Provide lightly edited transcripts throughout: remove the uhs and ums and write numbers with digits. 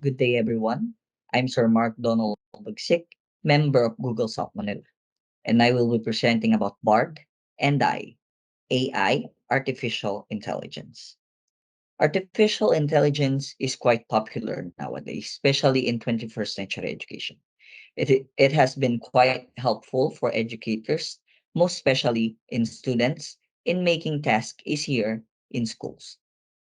Good day, everyone. I'm Sir Mark Donald Bagsik, member of Google South Manila, and I will be presenting about BARD and AI, Artificial Intelligence. Artificial intelligence is quite popular nowadays, especially in 21st century education. It has been quite helpful for educators, most especially in students, in making tasks easier in schools.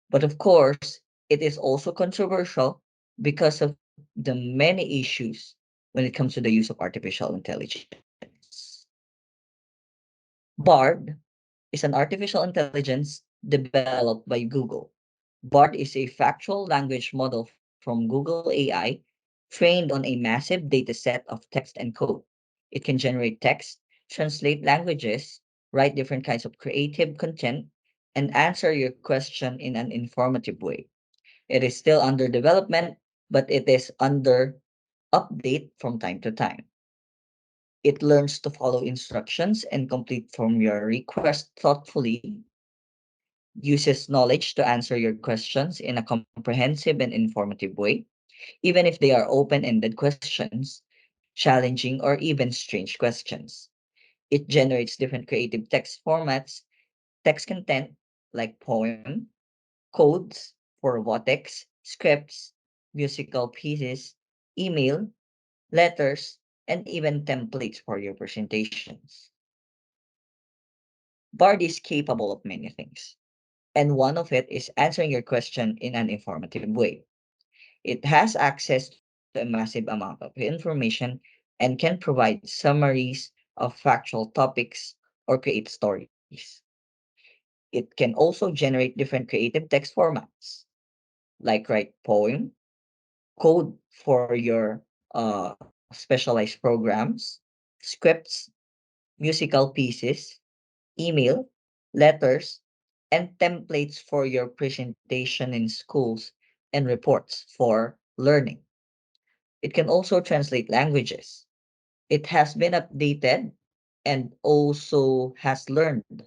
But of course, it is also controversial because of the many issues when it comes to the use of artificial intelligence. BARD is an artificial intelligence developed by Google. BARD is a factual language model from Google AI trained on a massive data set of text and code. It can generate text, translate languages, write different kinds of creative content, and answer your question in an informative way. It is still under development, but it is under update from time to time. It learns to follow instructions and complete from your request thoughtfully, uses knowledge to answer your questions in a comprehensive and informative way, even if they are open-ended questions, challenging, or even strange questions. It generates different creative text formats, text content like poem, codes for robotics, scripts, musical pieces, email, letters, and even templates for your presentations. Bard is capable of many things, and one of it is answering your question in an informative way. It has access to a massive amount of information and can provide summaries of factual topics or create stories. It can also generate different creative text formats, like write poem, code for your specialized programs, scripts, musical pieces, email, letters, and templates for your presentation in schools and reports for learning. It can also translate languages. It has been updated and also has learned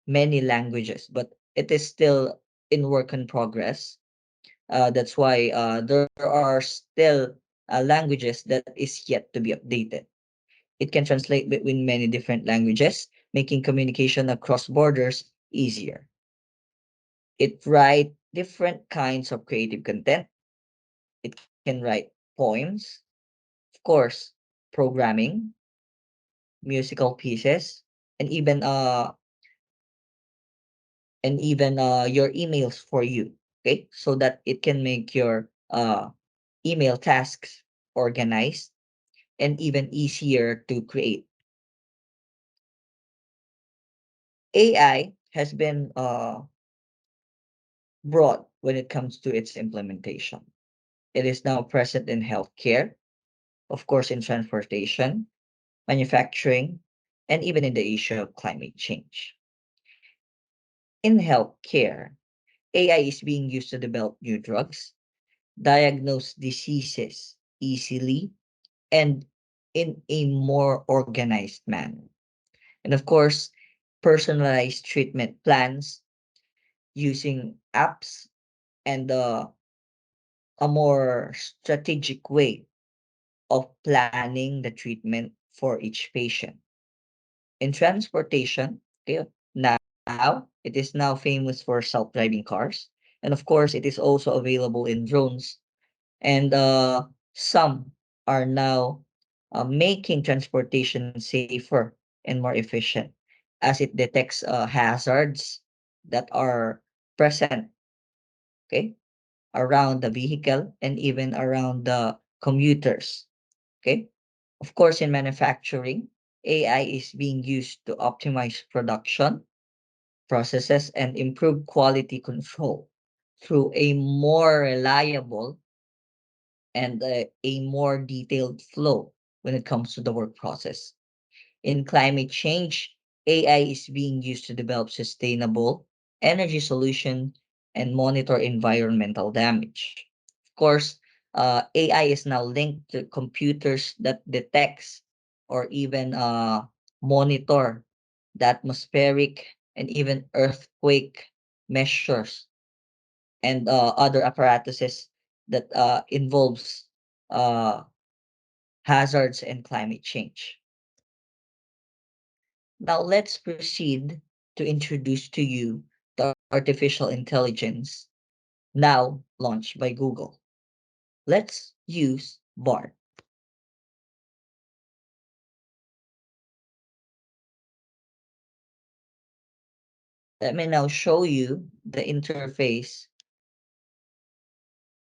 many languages, but it is still in work in progress. That's why there are still languages that is yet to be updated. It can translate between many different languages, making communication across borders easier. It write different kinds of creative content. It can write poems, of course, programming, musical pieces, and even your emails for you. Okay, so that it can make your email tasks organized and even easier to create. AI has been broad when it comes to its implementation. It is now present in healthcare, of course, in transportation, manufacturing, and even in the issue of climate change. In healthcare, AI is being used to develop new drugs, diagnose diseases easily, and in a more organized manner. And of course, personalized treatment plans using apps and a more strategic way of planning the treatment for each patient. In transportation, okay, now it is now famous for self-driving cars. And of course, it is also available in drones. And some are now making transportation safer and more efficient as it detects hazards that are present, okay, around the vehicle and even around the commuters. Okay. Of course, in manufacturing, AI is being used to optimize production processes and improve quality control through a more reliable and a more detailed flow when it comes to the work process. In climate change, AI is being used to develop sustainable energy solution and monitor environmental damage. Of course, AI is now linked to computers that detects or even monitor the atmospheric and even earthquake measures and other apparatuses that involves uh, hazards and climate change. Now let's proceed to introduce to you the artificial intelligence now launched by Google. Let's use BART. Let me now show you the interface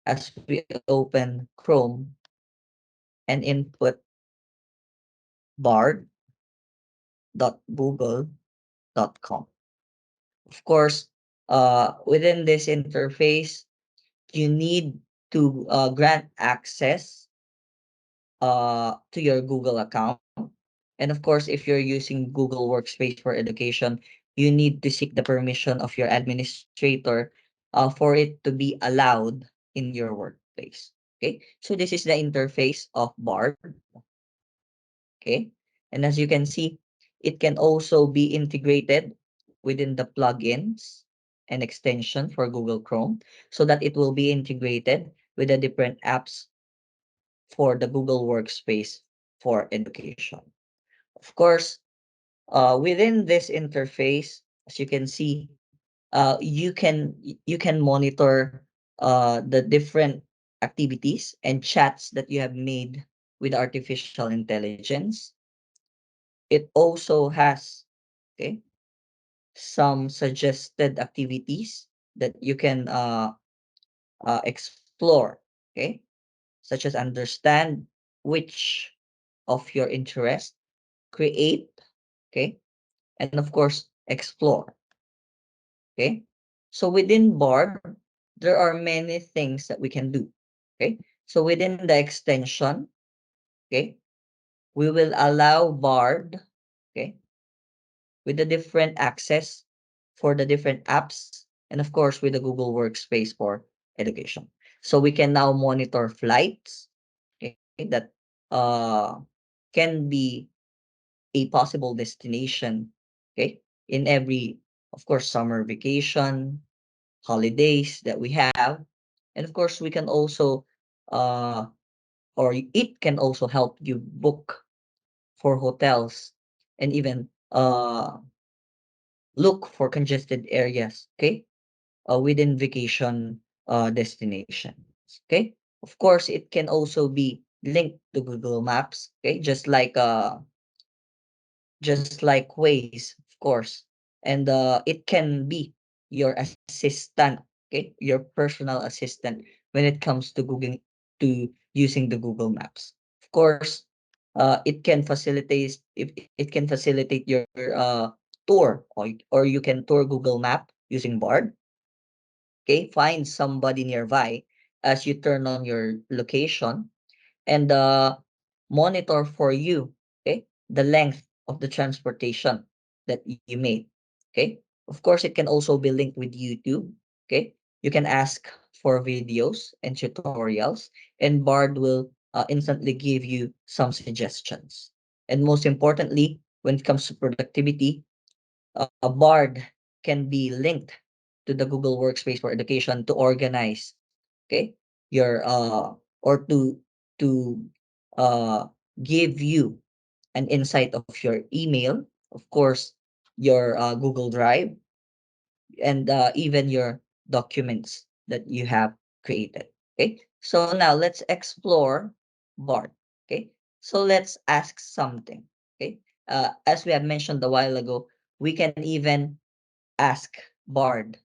as we open Chrome and input bard.google.com. Of course, within this interface, you need to grant access to your Google account. And of course, if you're using Google Workspace for education, you need to seek the permission of your administrator for it to be allowed in your workplace. Okay, so this is the interface of Bard. Okay, and as you can see, it can also be integrated within the plugins and extension for Google Chrome so that it will be integrated with the different apps for the Google Workspace for education. Of course, within this interface, as you can see, you can monitor the different activities and chats that you have made with artificial intelligence. It also has, okay, some suggested activities that you can explore, okay, such as understand which of your interest, create, okay, and of course explore. Okay. So within Bard, there are many things that we can do. Okay. So within the extension, okay, we will allow Bard, okay, with the different access for the different apps, and of course with the Google Workspace for education. So we can now monitor flights, okay, that uh can be a possible destination, okay, in every, of course, summer vacation, holidays that we have. And of course, we can also, it can also help you book for hotels and even look for congested areas, okay, within vacation destinations. Okay. Of course, it can also be linked to Google Maps, okay, just like Waze, of course. And it can be your assistant, okay, your personal assistant when it comes to Google to using the Google Maps. Of course, it can facilitate if it can facilitate your tour, or you can tour Google Map using Bard. Okay, find somebody nearby as you turn on your location and monitor for you, okay, the length of the transportation that you made. Okay, of course it can also be linked with YouTube. Okay, you can ask for videos and tutorials, and Bard will instantly give you some suggestions. And most importantly, when it comes to productivity, a Bard can be linked to the Google Workspace for education to organize, okay, your or to uh give you an insight of your email, of course your Google Drive, and even your documents that you have created. Okay, so now let's explore Bard. Okay, so let's ask something. Okay, as we have mentioned a while ago, we can even ask Bard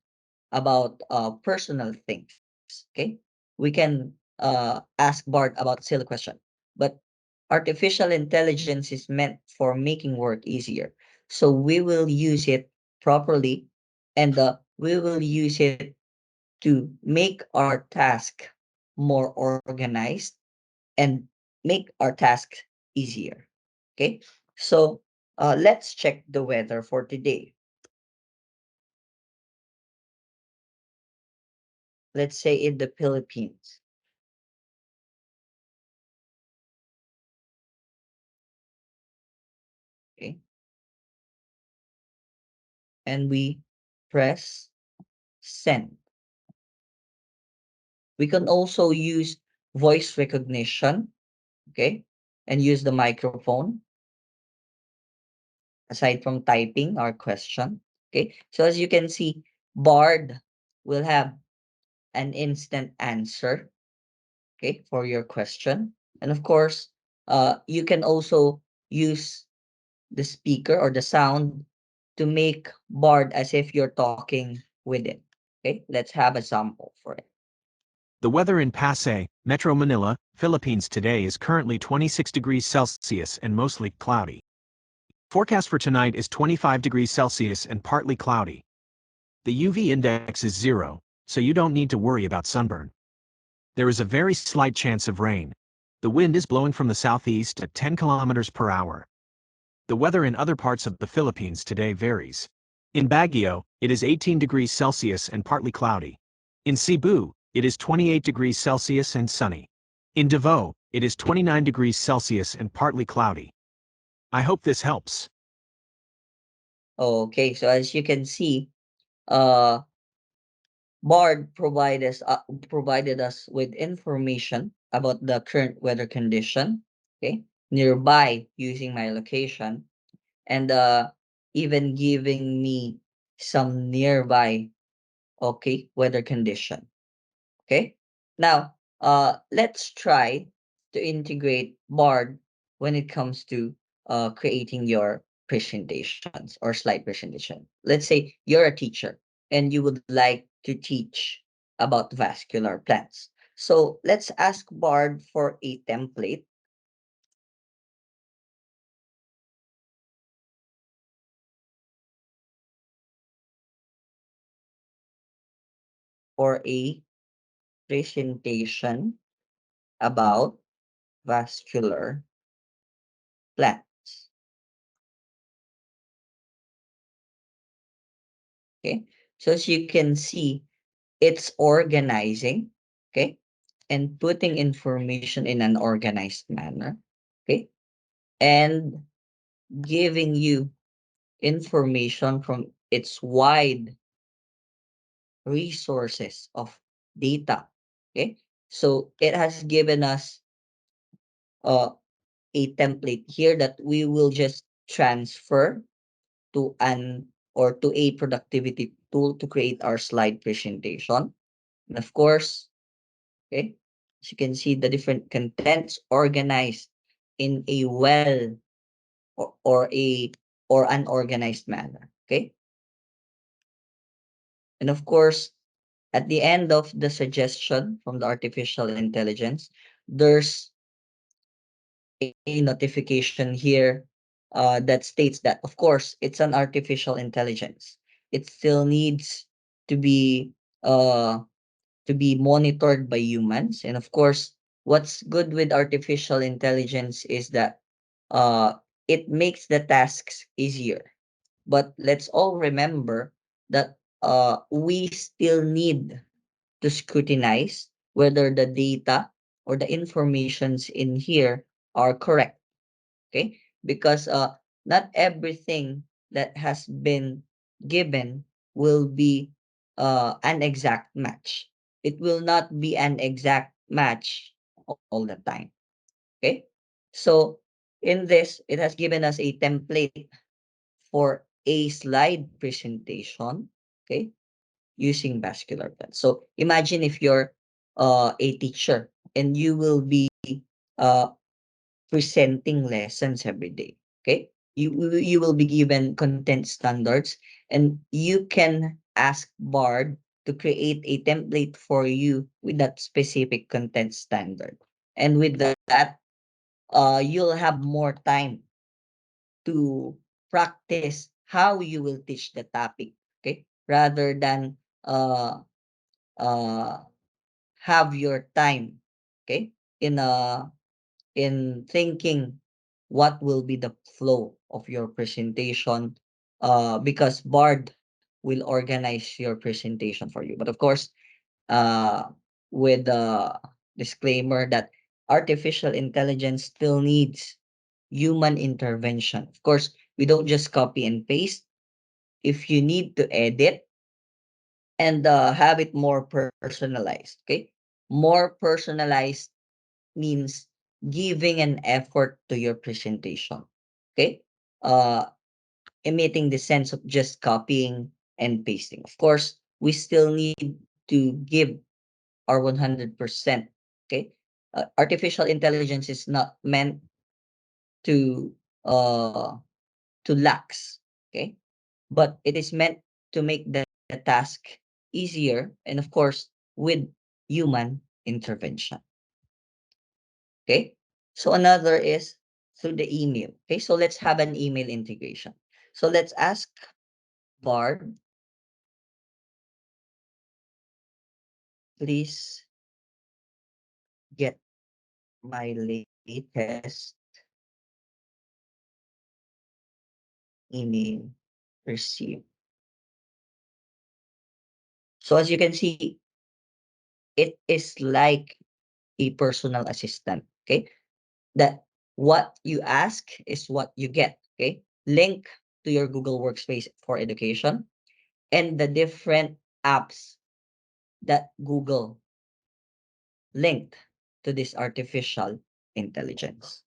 about personal things. Okay, we can ask Bard about silly question, but artificial intelligence is meant for making work easier. So we will use it properly, and we will use it to make our task more organized and make our tasks easier. Okay, so let's check the weather for today. Let's say in the Philippines. Okay, and we press send. We can also use voice recognition, okay, and use the microphone aside from typing our question. Okay, so as you can see, Bard will have an instant answer, okay, for your question. And of course, you can also use the speaker or the sound to make Bard as if you're talking with it. Okay, let's have a sample for it. The weather in Pasay, Metro Manila, Philippines today is currently 26 degrees Celsius and mostly cloudy. Forecast for tonight is 25 degrees Celsius and partly cloudy. The UV index is 0, so you don't need to worry about sunburn. There is a very slight chance of rain. The wind is blowing from the southeast at 10 kilometers per hour. The weather in other parts of the Philippines today varies. In Baguio, it is 18 degrees Celsius and partly cloudy. In Cebu, it is 28 degrees Celsius and sunny. In Davao, it is 29 degrees Celsius and partly cloudy. I hope this helps. Okay, so as you can see, uh, Bard provided us with information about the current weather condition, okay, nearby using my location, and even giving me some nearby, okay, weather condition. Okay. Now, let's try to integrate Bard when it comes to creating your presentations or slide presentation. Let's say you're a teacher and you would like to teach about vascular plants. So let's ask Bard for a template for a presentation about vascular plants. Okay. So as you can see, it's organizing, okay, and putting information in an organized manner, okay, and giving you information from its wide resources of data, okay. So it has given us uh, a template here that we will just transfer to an or to a productivity tool to create our slide presentation. And of course, okay, as you can see, the different contents organized in a well or a or unorganized manner. Okay. And of course, at the end of the suggestion from the artificial intelligence, there's a notification here that states that, of course, it's an artificial intelligence. It still needs to be uh, monitored by humans. And of course, what's good with artificial intelligence is that uh, it makes the tasks easier. But let's all remember that we still need to scrutinize whether the data or the informations in here are correct. Okay, because not everything that has been given will be an exact match. It will not be an exact match all the time. Okay, so in this it has given us a template for a slide presentation, okay, using vascular plants. So imagine if you're a teacher and you will be uh presenting lessons every day. Okay, you will be given content standards, and you can ask Bard to create a template for you with that specific content standard. And with that, you'll have more time to practice how you will teach the topic. Okay, rather than uh uh have your time, okay, in thinking what will be the flow of your presentation, because Bard will organize your presentation for you. But of course, uh with the disclaimer that artificial intelligence still needs human intervention. Of course, we don't just copy and paste. If you need to edit and have it more personalized, okay, More personalized means giving an effort to your presentation. Okay? Uh, Emitting the sense of just copying and pasting. Of course, we still need to give our 100%. Okay? Artificial intelligence is not meant to uh lax. Okay? But it is meant to make the task easier and of course with human intervention. Okay. So another is through the email. Okay. So let's have an email integration. So let's ask Bard, please get my latest email received. So as you can see, it is like a personal assistant. Okay. That what you ask is what you get. Okay. Link to your Google Workspace for education and the different apps that Google linked to this artificial intelligence.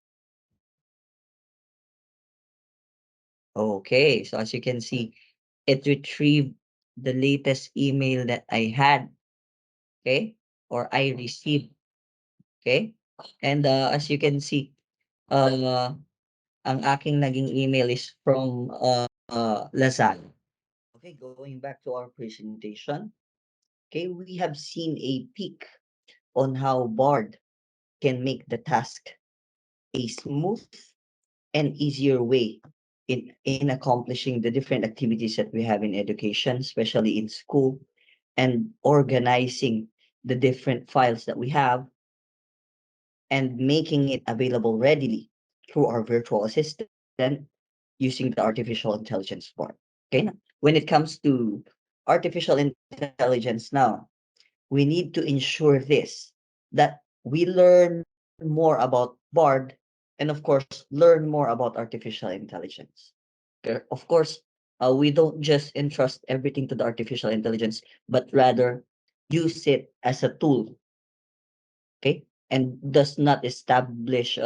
Okay, so as you can see, it retrieved the latest email that I had, okay, or I received, okay. And as you can see, ang aking naging email is from Lazal. Okay, going back to our presentation, okay, we have seen a peek on how Bard can make the task a smooth and easier way in accomplishing the different activities that we have in education, especially in school, and organizing the different files that we have and making it available readily through our virtual assistant using the artificial intelligence part. Okay, now, when it comes to artificial intelligence now, we need to ensure this, that we learn more about Bard and of course learn more about artificial intelligence. Okay? Of course, we don't just entrust everything to the artificial intelligence, but rather use it as a tool, okay, and does not establish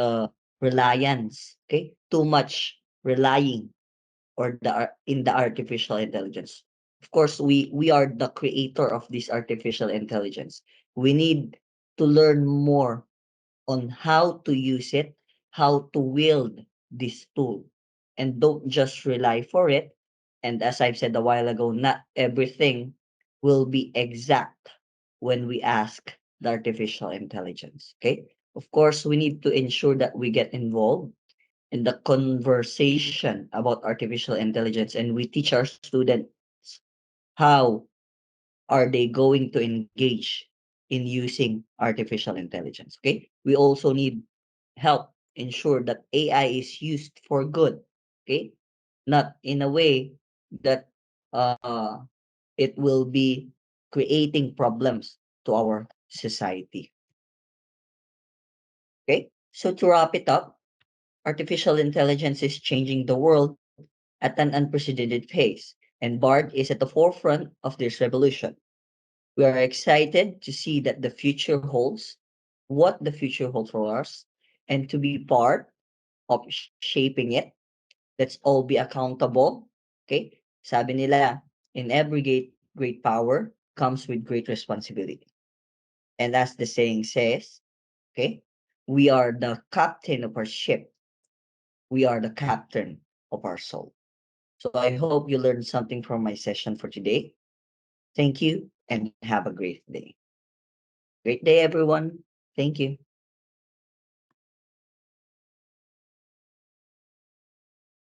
reliance, okay, too much relying or in the artificial intelligence. Of course, we are the creator of this artificial intelligence. We need to learn more on how to use it, how to wield this tool, and don't just rely for it. And as I've said a while ago, not everything will be exact when we ask the artificial intelligence. Okay. Of course, we need to ensure that we get involved in the conversation about artificial intelligence and we teach our students how are they going to engage in using artificial intelligence. Okay, we also need help ensure that AI is used for good, okay, not in a way that it will be creating problems to our society. Okay, so to wrap it up, artificial intelligence is changing the world at an unprecedented pace, and Bard is at the forefront of this revolution. We are excited to see that the future holds, what the future holds for us, and to be part of shaping it. Let's all be accountable. Okay? Sabi nila, in every great power comes with great responsibility. And as the saying says, okay, we are the captain of our ship. We are the captain of our soul. So I hope you learned something from my session for today. Thank you and have a great day. Great day, everyone. Thank you.